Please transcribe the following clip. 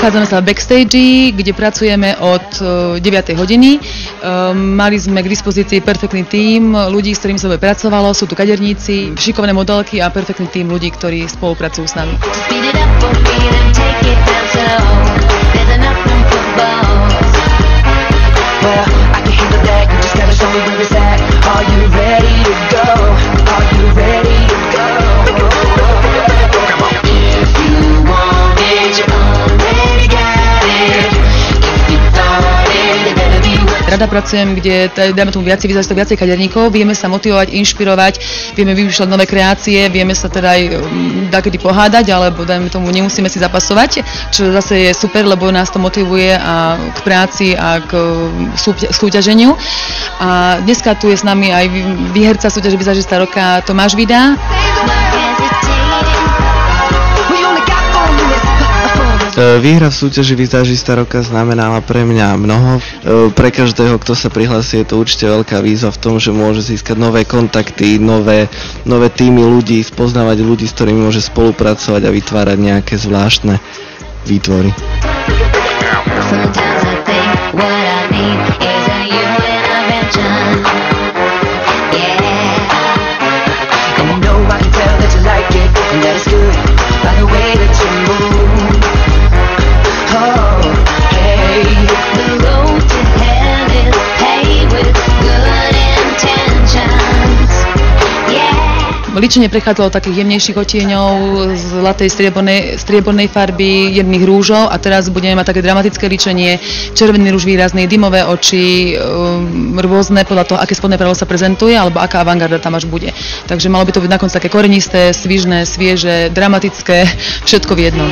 Nachádzame sa v backstage, kde pracujeme od 9. hodiny. Mali sme k dispozícii perfektný tím ľudí, s ktorými sa pracovalo. Sú tu kaderníci, šikovné modelky a perfektný tím ľudí, ktorí spolupracujú s nami. Rada pracujem, kde dáme tomu viacej kaderníkov, vieme sa motivovať, inšpirovať, vieme vymýšľať nové kreácie, vieme sa teda aj dakedy pohádať, alebo dajme tomu, nemusíme si zapasovať, čo zase je super, lebo nás to motivuje a k práci a k súťaženiu. A dneska tu je s nami aj výherca súťaže Vizažista roka Tomáš Vida. Výhra v súťaži Vizažista roka znamenala pre mňa mnoho. Pre každého, kto sa prihlási, je to určite veľká výzva v tom, že môže získať nové kontakty, nové týmy ľudí, spoznávať ľudí, s ktorými môže spolupracovať a vytvárať nejaké zvláštne výtvory. Líčenie prechádzalo takých jemnejších odtieňov, zlatej striebornej farby, jemných rúžov a teraz budeme mať také dramatické líčenie, červený rúž výrazný, dymové oči, rôzne podľa toho, aké spodné prádlo sa prezentuje alebo aká avantgarda tam až bude. Takže malo by to byť nakoniec také korenisté, svižné, svieže, dramatické, všetko v jednom.